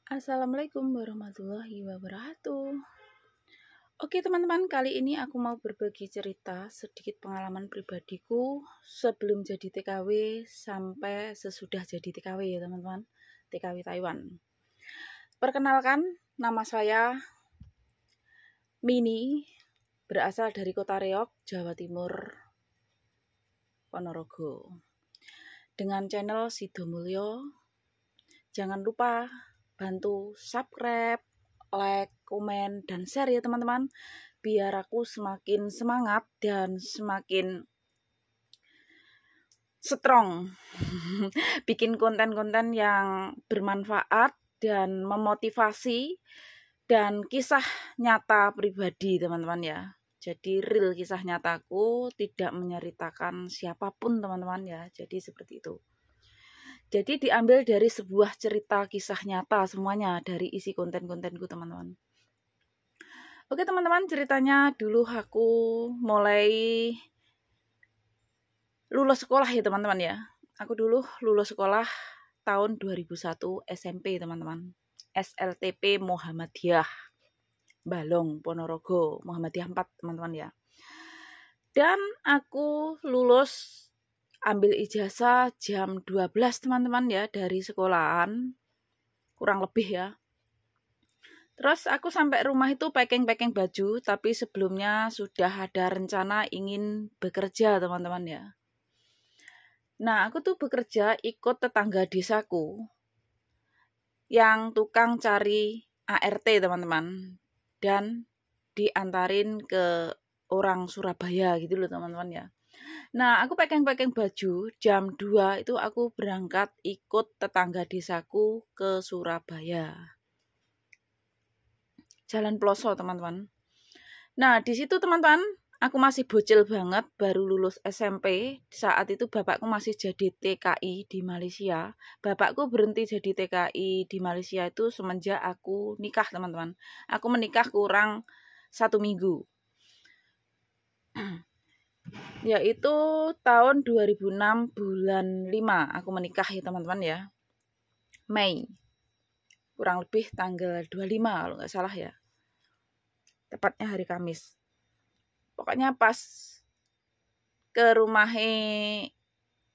Assalamualaikum warahmatullahi wabarakatuh. Oke teman-teman, kali ini aku mau berbagi cerita sedikit pengalaman pribadiku sebelum jadi TKW sampai sesudah jadi TKW ya teman-teman. TKW Taiwan. Perkenalkan, nama saya Mini, berasal dari Kota Reog, Jawa Timur, Ponorogo. Dengan channel Sido Mulyo. Jangan lupa bantu subscribe, like, komen, dan share ya teman-teman, biar aku semakin semangat dan semakin strong bikin konten-konten yang bermanfaat dan memotivasi dan kisah nyata pribadi teman-teman ya. Jadi real kisah nyataku, tidak menceritakan siapapun teman-teman ya. Jadi seperti itu. Jadi diambil dari sebuah cerita kisah nyata semuanya dari isi konten-kontenku teman-teman. Oke teman-teman, ceritanya dulu aku mulai lulus sekolah ya teman-teman ya. Aku dulu lulus sekolah tahun 2001 SMP teman-teman. SLTP Muhammadiyah Balong Ponorogo, Muhammadiyah 4 teman-teman ya. Dan aku lulus ambil ijazah jam 12 teman-teman ya dari sekolahan. Kurang lebih ya. Terus aku sampai rumah itu packing baju, tapi sebelumnya sudah ada rencana ingin bekerja teman-teman ya. Nah aku tuh bekerja ikut tetangga desaku yang tukang cari ART teman-teman. Dan diantarin ke orang Surabaya gitu loh teman-teman ya. Nah aku packing baju, jam 2 itu aku berangkat ikut tetangga desaku ke Surabaya. Jalan Ploso teman-teman. Nah di situ teman-teman, aku masih bocil banget, baru lulus SMP. Saat itu bapakku masih jadi TKI di Malaysia. Bapakku berhenti jadi TKI di Malaysia itu semenjak aku nikah teman-teman. Aku menikah kurang 1 minggu. Yaitu tahun 2006 bulan 5 aku menikah ya teman-teman ya. Mei. Kurang lebih tanggal 25 kalau nggak salah ya. Tepatnya hari Kamis. Pokoknya pas ke rumahnya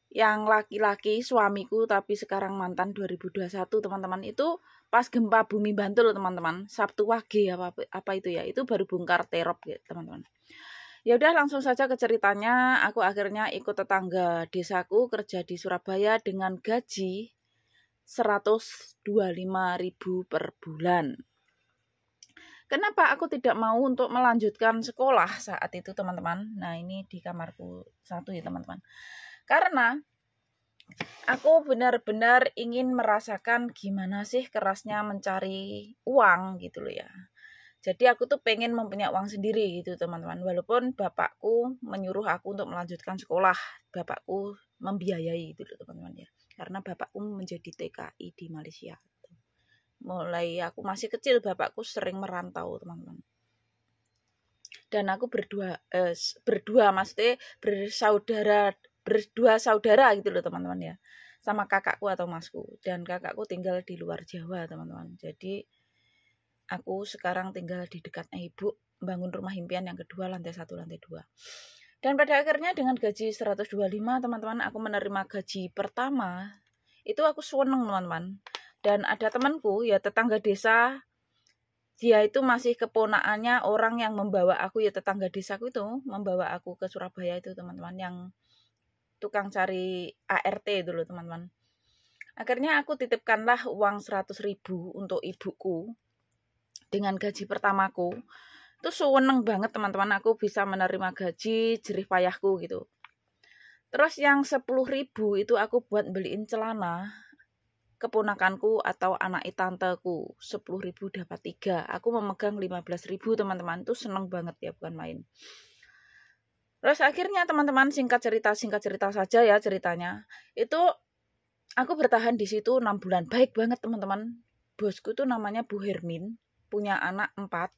yang laki-laki suamiku tapi sekarang mantan 2021 teman-teman, itu pas gempa bumi Bantul teman-teman, Sabtu Wage apa itu ya, itu baru bongkar terop ya teman-teman. Ya udah langsung saja ke ceritanya. Aku akhirnya ikut tetangga desaku kerja di Surabaya dengan gaji 125.000 per bulan. Kenapa aku tidak mau untuk melanjutkan sekolah saat itu teman-teman? Nah ini di kamarku satu ya teman-teman. Karena aku benar-benar ingin merasakan gimana sih kerasnya mencari uang gitu loh ya. Jadi aku tuh pengen mempunyai uang sendiri gitu teman-teman. Walaupun bapakku menyuruh aku untuk melanjutkan sekolah. Bapakku membiayai gitu loh teman-teman ya. Karena bapakku menjadi TKI di Malaysia. Mulai aku masih kecil bapakku sering merantau teman-teman. Dan aku berdua maksudnya berdua saudara gitu loh teman-teman ya, sama kakakku atau masku, dan kakakku tinggal di luar Jawa teman-teman. Jadi aku sekarang tinggal di dekatnya ibu, bangun rumah impian yang kedua, lantai 1 lantai 2. Dan pada akhirnya dengan gaji 125 teman-teman, aku menerima gaji pertama. Itu aku seneng teman-teman. Dan ada temanku ya, tetangga desa, dia itu masih keponakannya orang yang membawa aku ya, tetangga desaku itu membawa aku ke Surabaya itu teman-teman, yang tukang cari ART itu loh teman-teman. Akhirnya aku titipkanlah uang 100.000 untuk ibuku dengan gaji pertamaku. Itu seneng banget teman-teman, aku bisa menerima gaji jerih payahku gitu. Terus yang 10.000 itu aku buat beliin celana keponakanku atau anak tanteku. 10.000 dapat 3. Aku memegang 15.000 teman-teman. Itu seneng banget ya, bukan main. Terus akhirnya teman-teman, singkat cerita saja ya ceritanya. Itu aku bertahan di situ 6 bulan. Baik banget teman-teman. Bosku tuh namanya Bu Hermin, punya anak 4.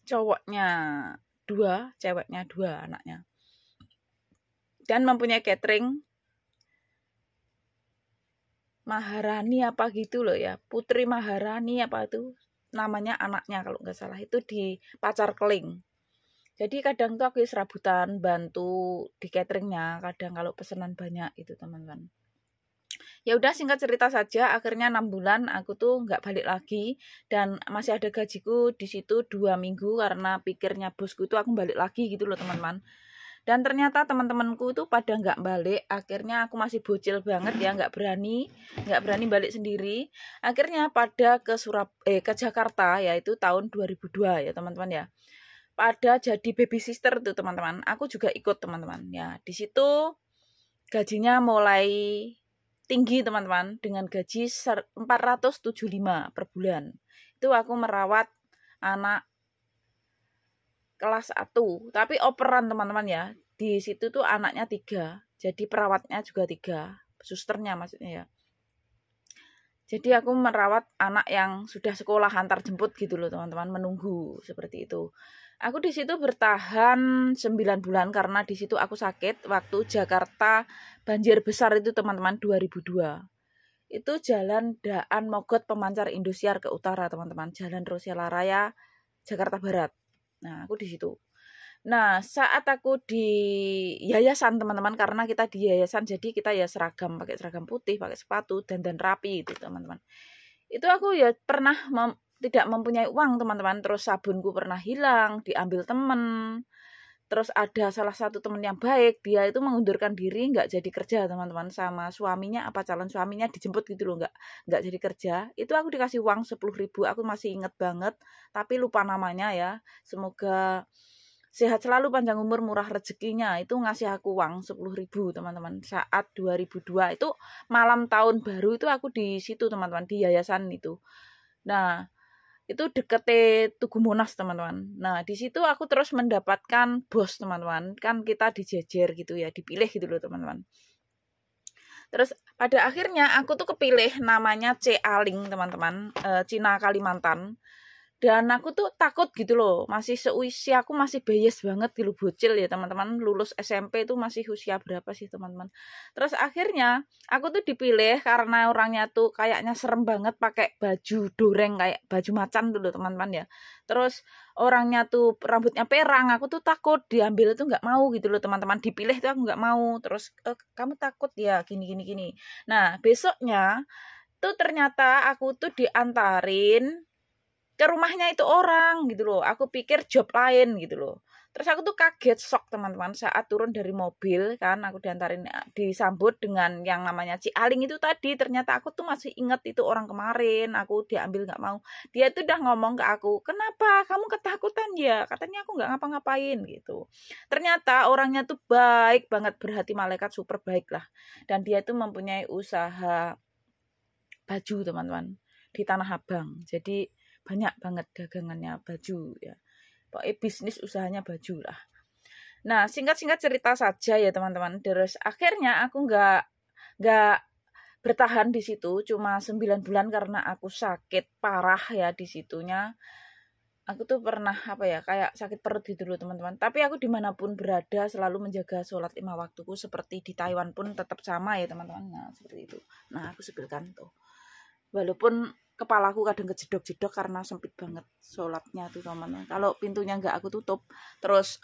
Cowoknya 2, ceweknya 2 anaknya. Dan mempunyai catering Maharani apa gitu loh ya, Putri Maharani apa itu namanya anaknya kalau nggak salah, itu di Pacar Keling. Jadi kadang tuh aku serabutan bantu di cateringnya, kadang kalau pesanan banyak itu teman-teman. Ya udah, singkat cerita saja, akhirnya 6 bulan aku tuh nggak balik lagi dan masih ada gajiku di situ 2 minggu karena pikirnya bosku itu aku balik lagi gitu loh teman-teman. Dan ternyata teman-temanku itu pada nggak balik. Akhirnya aku masih bocil banget ya, nggak berani balik sendiri. Akhirnya pada ke Jakarta, yaitu tahun 2002 ya teman-teman ya. Pada jadi baby sister tuh teman-teman. Aku juga ikut teman-teman ya. Di situ gajinya mulai tinggi teman-teman, dengan gaji 475 per bulan. Itu aku merawat anak kelas 1, tapi operan teman-teman ya. Di situ tuh anaknya 3, jadi perawatnya juga 3, susternya maksudnya ya. Jadi aku merawat anak yang sudah sekolah antar jemput gitu loh teman-teman, menunggu seperti itu. Aku di situ bertahan 9 bulan karena di situ aku sakit waktu Jakarta banjir besar itu teman-teman, 2002. Itu jalan Daan Mogot Pemancar Indosiar ke utara teman-teman, Jalan Rosela Raya Jakarta Barat. Nah, aku di situ. Nah, saat aku di yayasan teman-teman, karena kita di yayasan jadi kita ya seragam, pakai seragam putih, pakai sepatu, dandan rapi itu teman-teman. Itu aku ya pernah tidak mempunyai uang teman-teman, terus sabunku pernah hilang, diambil temen. Terus ada salah satu teman yang baik, dia itu mengundurkan diri, nggak jadi kerja teman-teman, sama suaminya apa calon suaminya dijemput gitu loh, nggak jadi kerja. Itu aku dikasih uang 10.000, aku masih inget banget, tapi lupa namanya ya. Semoga sehat selalu, panjang umur, murah rezekinya. Itu ngasih aku uang 10.000 teman-teman. Saat 2002 itu malam tahun baru itu aku di situ teman-teman, di yayasan itu. Nah, itu deket Tugu Monas teman-teman. Nah, di situ aku terus mendapatkan bos teman-teman. Kan kita dijejer gitu ya, dipilih gitu loh teman-teman. Terus pada akhirnya aku tuh kepilih namanya C Aling teman-teman, Cina Kalimantan. Dan aku tuh takut gitu loh, masih seusia aku masih bias banget gitu, bocil ya teman-teman, lulus SMP itu masih usia berapa sih teman-teman. Terus akhirnya aku tuh dipilih karena orangnya tuh kayaknya serem banget, pakai baju doreng kayak baju macan dulu teman-teman ya. Terus orangnya tuh rambutnya perang, aku tuh takut diambil itu nggak mau gitu loh teman-teman, dipilih tuh aku nggak mau. Terus kamu takut ya gini. Nah besoknya tuh ternyata aku tuh diantarin ke rumahnya itu orang gitu loh. Aku pikir job lain gitu loh. Terus aku tuh kaget, shock teman-teman, saat turun dari mobil kan, aku diantarin, disambut dengan yang namanya Ci Aling itu tadi. Ternyata aku tuh masih inget itu orang kemarin, aku diambil nggak mau. Dia tuh udah ngomong ke aku, kenapa kamu ketakutan ya? Katanya aku nggak ngapa-ngapain gitu. Ternyata orangnya tuh baik banget, berhati malaikat, super baik lah. Dan dia tuh mempunyai usaha baju teman-teman di Tanah Abang. Jadi banyak banget dagangannya baju ya. Pokoknya bisnis usahanya baju lah. Nah, singkat-singkat cerita saja ya teman-teman. Terus akhirnya aku nggak bertahan di situ cuma 9 bulan karena aku sakit parah ya di situnya. Aku tuh pernah kayak sakit perut gitu loh teman-teman. Tapi aku dimanapun berada selalu menjaga sholat 5 waktuku, seperti di Taiwan pun tetap sama ya teman-teman. Nah seperti itu. Nah aku sebelkan tuh. Walaupun kepalaku kadang kejedok-jedok karena sempit banget sholatnya tuh teman-teman. Kalau pintunya nggak aku tutup, terus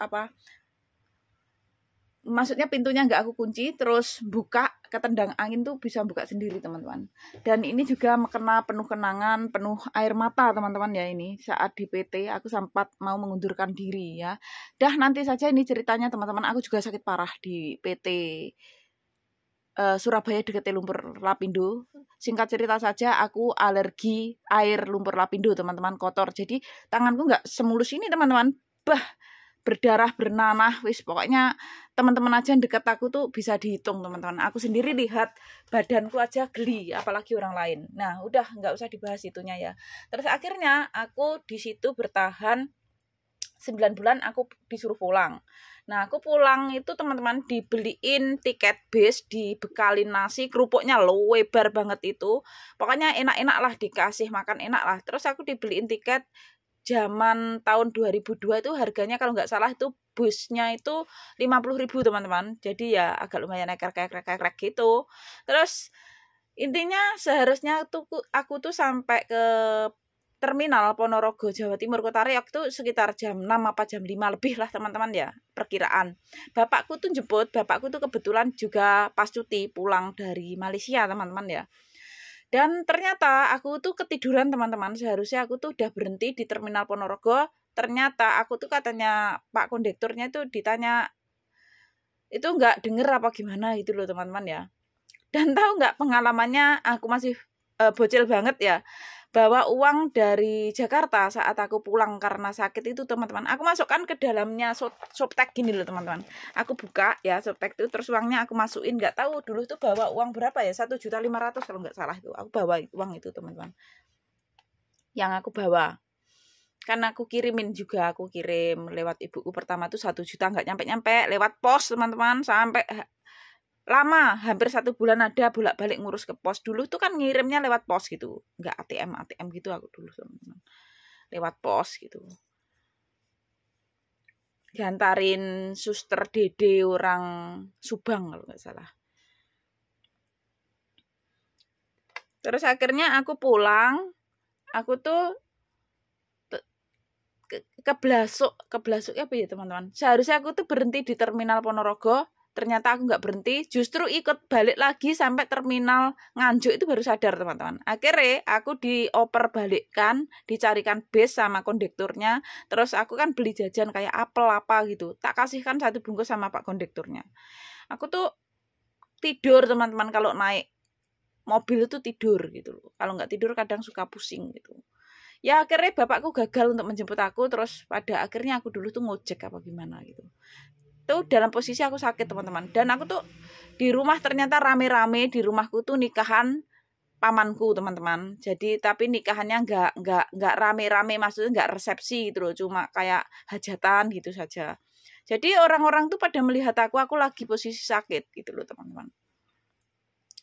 maksudnya pintunya nggak aku kunci, terus buka, ketendang angin tuh bisa buka sendiri teman-teman. Dan ini juga kena penuh kenangan, penuh air mata teman-teman ya. Ini saat di PT aku sempat mau mengundurkan diri ya. Dah nanti saja ini ceritanya teman-teman. Aku juga sakit parah di PT Surabaya dekat lumpur lapindo. Singkat cerita saja, aku alergi air lumpur lapindo teman-teman, kotor. Jadi tanganku nggak semulus ini teman-teman. Berdarah, bernanah, wis pokoknya teman-teman aja yang dekat aku tuh bisa dihitung teman-teman. Aku sendiri lihat badanku aja geli, apalagi orang lain. Nah udah nggak usah dibahas itunya ya. Terus akhirnya aku di situ bertahan 9 bulan, aku disuruh pulang. Nah aku pulang itu teman-teman dibeliin tiket bis, dibekalin nasi, kerupuknya lebar banget itu. Pokoknya enak-enak lah, dikasih makan enak lah. Terus aku dibeliin tiket zaman tahun 2002 itu harganya kalau nggak salah itu busnya itu 50.000 teman-teman. Jadi ya agak lumayan ekrek gitu. Terus Intinya seharusnya tuh aku tuh sampai ke terminal Ponorogo Jawa Timur Kota Riau tuh sekitar jam 6 apa jam 5 lebih lah teman-teman ya, perkiraan. Bapakku tuh jemput, bapakku tuh kebetulan juga pas cuti pulang dari Malaysia teman-teman ya. Dan ternyata aku tuh ketiduran teman-teman, seharusnya aku tuh udah berhenti di terminal Ponorogo. Ternyata aku tuh katanya Pak kondekturnya tuh ditanya, itu nggak denger apa gimana gitu loh teman-teman ya. Dan tahu nggak pengalamannya, aku masih bocil banget ya, bawa uang dari Jakarta saat aku pulang karena sakit itu teman-teman. Aku masukkan ke dalamnya softtek gini loh teman-teman. Aku buka ya softtek itu, terus uangnya aku masukin. Nggak tahu dulu tuh bawa uang berapa ya, 1.500.000 kalau nggak salah itu. Aku bawa uang itu teman-teman. Yang aku bawa. Karena aku kirimin juga, aku kirim lewat ibuku pertama tuh 1 juta nggak nyampe-nyampe, lewat pos teman-teman, sampai lama, hampir 1 bulan ada bolak-balik ngurus ke pos. Dulu tuh kan ngirimnya lewat pos gitu, nggak ATM gitu aku dulu teman-teman, lewat pos gitu. Diantarin suster Dede orang Subang kalau nggak salah. Terus akhirnya aku pulang, aku tuh keblasuk apa ya teman-teman. Seharusnya aku tuh berhenti di terminal Ponorogo. Ternyata aku nggak berhenti, justru ikut balik lagi sampai terminal Nganjuk itu baru sadar teman-teman. Akhirnya aku dioper balikkan, dicarikan bis sama kondekturnya. Terus aku kan beli jajan kayak apel apa gitu, tak kasihkan 1 bungkus sama Pak kondekturnya. Aku tuh tidur teman-teman, kalau naik mobil itu tidur gitu loh. Kalau nggak tidur kadang suka pusing gitu. Ya akhirnya bapakku gagal untuk menjemput aku, terus pada akhirnya aku dulu tuh ngojek apa gimana gitu. Tuh dalam posisi aku sakit teman-teman, dan aku tuh di rumah ternyata rame-rame, di rumahku tuh nikahan pamanku teman-teman. Jadi tapi nikahannya nggak rame-rame, maksudnya nggak resepsi gitu loh, cuma kayak hajatan gitu saja. Jadi orang-orang tuh pada melihat aku lagi posisi sakit gitu loh teman-teman.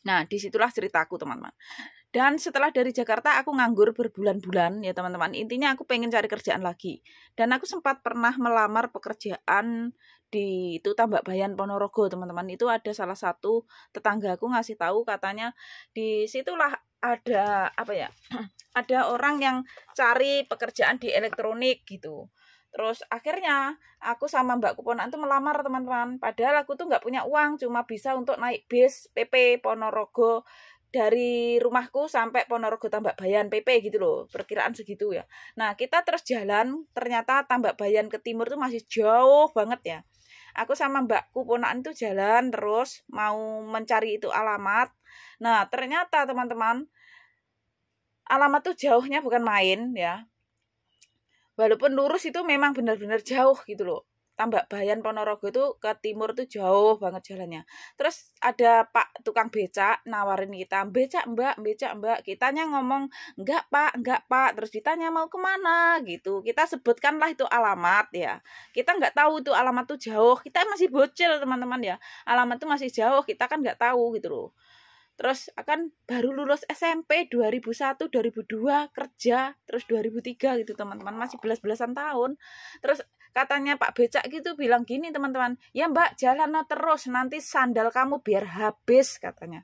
Nah disitulah ceritaku teman-teman. Dan setelah dari Jakarta aku nganggur berbulan-bulan ya teman-teman. Intinya aku pengen cari kerjaan lagi. Dan aku sempat pernah melamar pekerjaan di itu Tambak Bayan Ponorogo teman-teman. Itu ada salah satu tetanggaku ngasih tahu, katanya di situlah ada apa ya? Ada orang yang cari pekerjaan di elektronik gitu. Terus akhirnya aku sama Mbak Kuponan tuh melamar teman-teman. Padahal aku tuh nggak punya uang, cuma bisa untuk naik bis PP Ponorogo dari rumahku sampai Ponorogo Tambak Bayan PP gitu loh, perkiraan segitu ya. Nah kita terus jalan, ternyata Tambak Bayan ke timur tuh masih jauh banget ya. Aku sama mbakku ponaan tuh jalan terus mau mencari itu alamat. Nah ternyata teman-teman, alamat tuh jauhnya bukan main ya. Walaupun lurus itu memang benar-benar jauh gitu loh. Tambak Bayan Ponorogo itu ke timur tuh jauh banget jalannya. Terus ada Pak tukang becak nawarin kita, becak mbak. Kitanya ngomong enggak pak. Terus ditanya mau kemana gitu. Kita sebutkanlah itu alamat ya. Kita nggak tahu itu alamat tuh jauh. Kita masih bocil teman-teman ya. Alamat tuh masih jauh. Kita kan nggak tahu gitu loh. Terus akan baru lulus SMP 2001, 2002 kerja, terus 2003 gitu teman-teman, masih belas-belasan tahun. Terus katanya Pak Becak gitu bilang gini teman-teman, ya mbak jalan terus nanti sandal kamu biar habis katanya.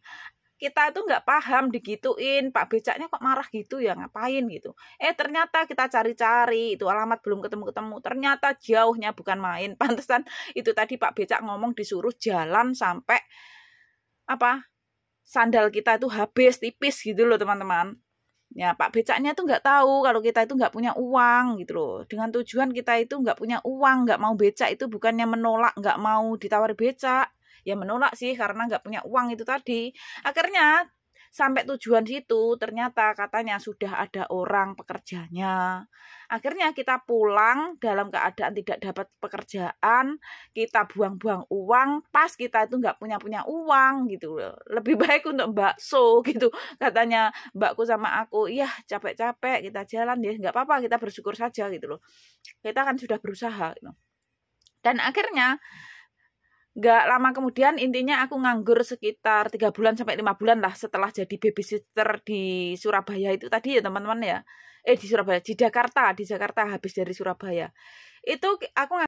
Kita tuh nggak paham digituin, Pak Becaknya kok marah gitu ya, ngapain gitu. Ternyata kita cari-cari itu alamat belum ketemu-ketemu, ternyata jauhnya bukan main. Pantesan itu tadi Pak Becak ngomong disuruh jalan sampai apa, sandal kita itu habis tipis gitu loh teman-teman. Ya Pak Becaknya tuh nggak tahu kalau kita itu nggak punya uang gitu loh. Dengan tujuan kita itu nggak punya uang, nggak mau becak itu bukannya menolak, nggak mau ditawari becak. Ya menolak sih karena nggak punya uang itu tadi. Akhirnya sampai tujuan situ ternyata katanya sudah ada orang pekerjanya. Akhirnya kita pulang dalam keadaan tidak dapat pekerjaan, kita buang-buang uang, pas kita itu nggak punya uang gitu. Lebih baik untuk bakso gitu. Katanya mbakku sama aku, iya capek-capek kita jalan ya, nggak apa-apa kita bersyukur saja gitu loh. Kita kan sudah berusaha gitu. Dan akhirnya nggak lama kemudian intinya aku nganggur sekitar 3 bulan sampai 5 bulan lah setelah jadi babysitter di Surabaya itu tadi ya teman-teman ya. Di Surabaya, di Jakarta habis dari Surabaya. Itu aku